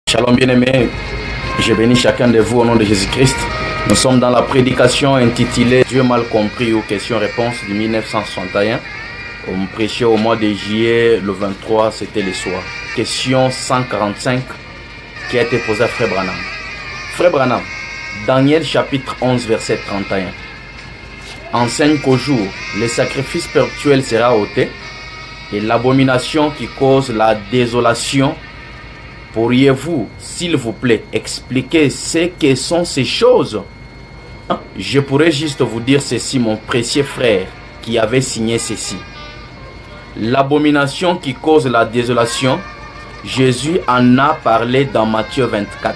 Shalom bien-aimés, je bénis chacun de vous au nom de Jésus-Christ. Nous sommes dans la prédication intitulée Dieu mal compris ou questions-réponses de 1961. On prêchait au mois de juillet, le 23, c'était le soir. Question 145 qui a été posée à Frère Branham. Frère Branham, Daniel chapitre 11 verset 31 enseigne qu'au jour, le sacrifice perpétuel sera ôté et l'abomination qui cause la désolation. Pourriez-vous, s'il vous plaît, expliquer ce que sont ces choses? Je pourrais juste vous dire ceci, mon précieux frère, qui avait signé ceci. L'abomination qui cause la désolation, Jésus en a parlé dans Matthieu 24.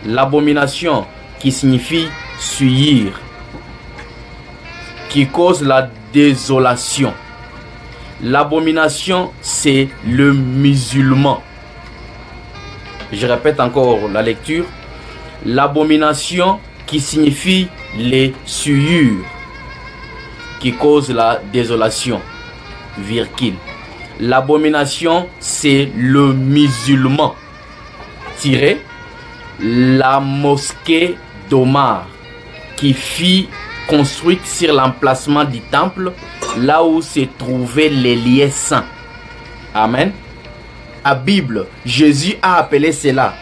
L'abomination qui signifie suivre, qui cause la désolation. L'abomination, c'est le musulman. Je répète encore la lecture. L'abomination qui signifie les souillures, qui cause la désolation. Virgule. L'abomination, c'est le musulman. Tiré. La mosquée d'Omar, qui fut construite sur l'emplacement du temple, là où se trouvaient les lieux saints. Amen. La Bible, Jésus a appelé cela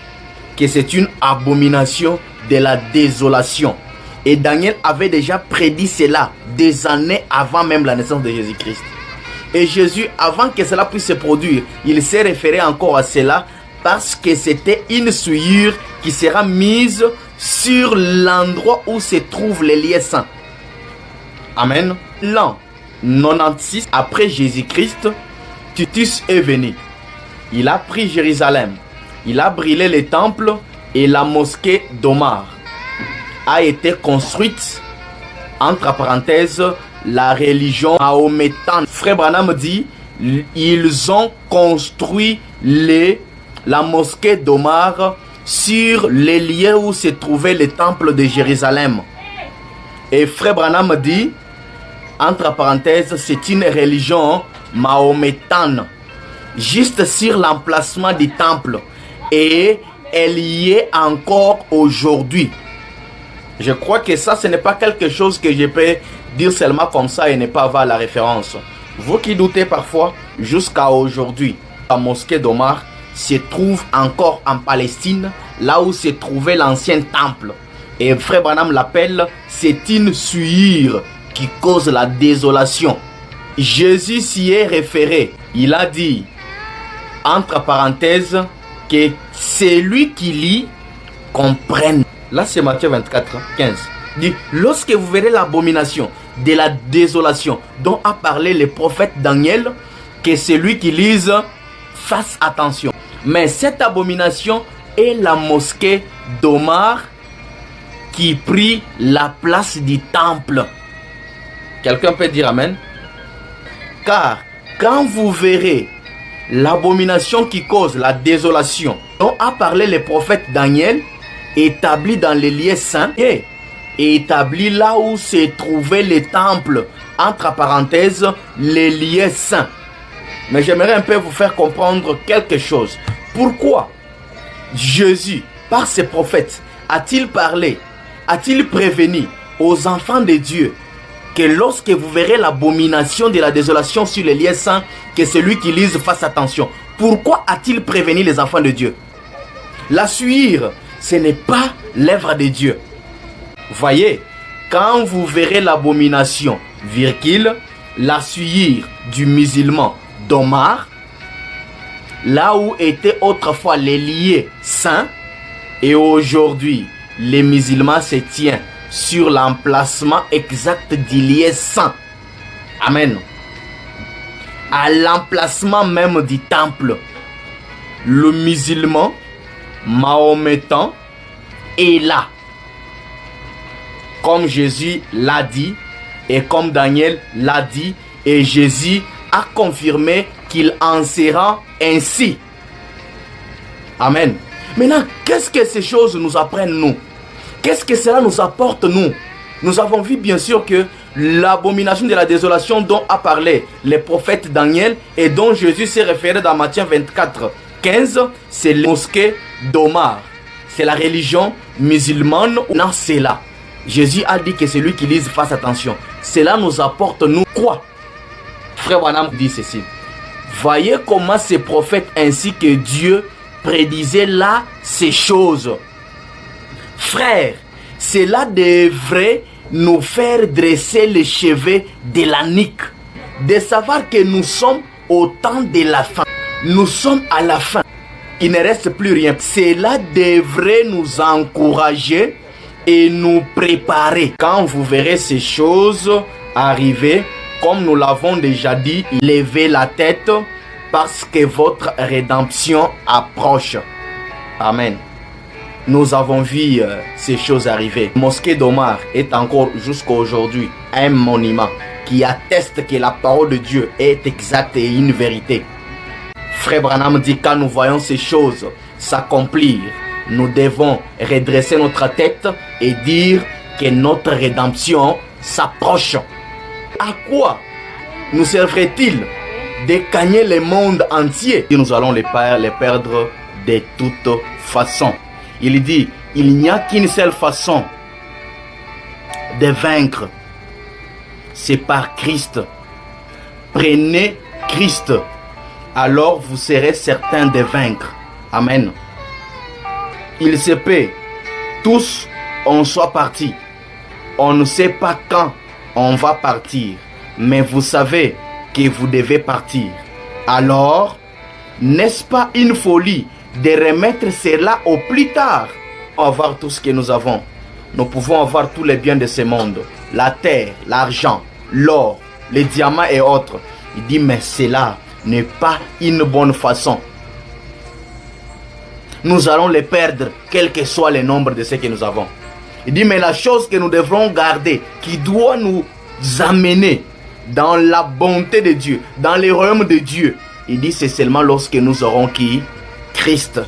que c'est une abomination de la désolation. Et Daniel avait déjà prédit cela des années avant même la naissance de Jésus-Christ. Et Jésus, avant que cela puisse se produire, il s'est référé encore à cela parce que c'était une souillure qui sera mise sur l'endroit où se trouvent les lieux saints. Amen. L'an 96 après Jésus-Christ, Titus est venu. Il a pris Jérusalem. Il a brûlé les temples et la mosquée d'Omar a été construite, entre parenthèses, la religion mahométane. Frère Branham dit, ils ont construit la mosquée d'Omar sur les lieux où se trouvait le temple de Jérusalem. Et Frère Branham dit, entre parenthèses, c'est une religion mahométane, juste sur l'emplacement du temple, et elle y est encore aujourd'hui. Je crois que ça, ce n'est pas quelque chose que je peux dire seulement comme ça et ne pas avoir la référence. Vous qui doutez parfois, jusqu'à aujourd'hui, la mosquée d'Omar se trouve encore en Palestine, là où se trouvait l'ancien temple. Et Frère Branham l'appelle, c'est une souillure qui cause la désolation. Jésus s'y est référé. Il a dit, entre parenthèses, que celui qui lit comprenne. Là, c'est Matthieu 24, 15. Il dit, lorsque vous verrez l'abomination de la désolation dont a parlé le prophète Daniel, que celui qui lise fasse attention. Mais cette abomination est la mosquée d'Omar qui prit la place du temple. Quelqu'un peut dire amen? Car quand vous verrez l'abomination qui cause la désolation dont a parlé le prophète Daniel, établi dans les lieux saints et établi là où se trouvait le temple, entre parenthèses, les lieux saints. Mais j'aimerais un peu vous faire comprendre quelque chose. Pourquoi Jésus, par ses prophètes, a-t-il parlé, a-t-il prévenu aux enfants de Dieu que lorsque vous verrez l'abomination de la désolation sur les lieux saints, que celui qui lise fasse attention? Pourquoi a-t-il prévenu les enfants de Dieu? La suivre, ce n'est pas l'œuvre de Dieu. Voyez, quand vous verrez l'abomination, virgule, la suivre du musulman d'Omar, là où étaient autrefois les lieux saints, et aujourd'hui, les musulmans se tiennent sur l'emplacement exact du lieu saint. Amen. À l'emplacement même du temple, le musulman mahométan est là. Comme Jésus l'a dit et comme Daniel l'a dit, et Jésus a confirmé qu'il en sera ainsi. Amen. Maintenant, qu'est-ce que ces choses nous apprennent nous? Qu'est-ce que cela nous apporte nous? Nous avons vu bien sûr que l'abomination de la désolation dont a parlé le prophète Daniel et dont Jésus s'est référé dans Matthieu 24 15, c'est la mosquée d'Omar. C'est la religion musulmane. Non, c'est là. Jésus a dit que celui qui lise fasse attention. Cela nous apporte, nous, quoi? Frère Branham dit ceci. Voyez comment ces prophètes ainsi que Dieu prédisaient là ces choses. Frère, cela devrait nous faire dresser les cheveux de la nuque. De savoir que nous sommes au temps de la fin. Nous sommes à la fin. Il ne reste plus rien. Cela devrait nous encourager et nous préparer. Quand vous verrez ces choses arriver, comme nous l'avons déjà dit, levez la tête parce que votre rédemption approche. Amen. Nous avons vu ces choses arriver. La mosquée d'Omar est encore jusqu'à aujourd'hui un monument qui atteste que la parole de Dieu est exacte et une vérité. Frère Branham dit quand nous voyons ces choses s'accomplir, nous devons redresser notre tête et dire que notre rédemption s'approche. À quoi nous servirait-il de gagner le monde entier? Et nous allons les perdre de toute façon. Il dit, il n'y a qu'une seule façon de vaincre. C'est par Christ. Prenez Christ. Alors vous serez certains de vaincre. Amen. Il se peut, tous on soit partis. On ne sait pas quand on va partir. Mais vous savez que vous devez partir. Alors, n'est-ce pas une folie de remettre cela au plus tard? Pour avoir tout ce que nous avons. Nous pouvons avoir tous les biens de ce monde. La terre, l'argent, l'or, les diamants et autres. Il dit, mais cela n'est pas une bonne façon. Nous allons les perdre, quel que soit le nombre de ce que nous avons. Il dit, mais la chose que nous devrons garder, qui doit nous amener dans la bonté de Dieu, dans le royaume de Dieu, il dit, c'est seulement lorsque nous aurons qui? Christ.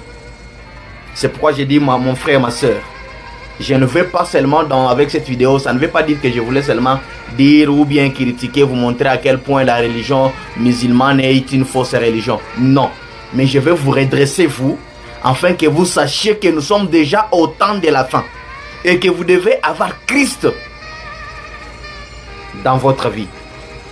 C'est pourquoi j'ai dit, mon frère, ma soeur, je ne veux pas seulement avec cette vidéo, ça ne veut pas dire que je voulais seulement dire ou bien critiquer, vous montrer à quel point la religion musulmane est une fausse religion. Non, mais je veux vous redresser, vous, afin que vous sachiez que nous sommes déjà au temps de la fin et que vous devez avoir Christ dans votre vie.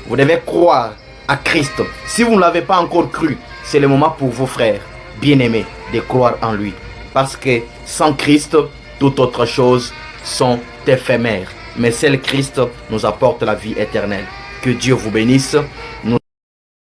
Vous devez croire à Christ. Si vous ne l'avez pas encore cru, c'est le moment pour vos frères bien-aimés de croire en lui. Parce que sans Christ, toute autre chose sont éphémères. Mais seul Christ nous apporte la vie éternelle. Que Dieu vous bénisse. Nous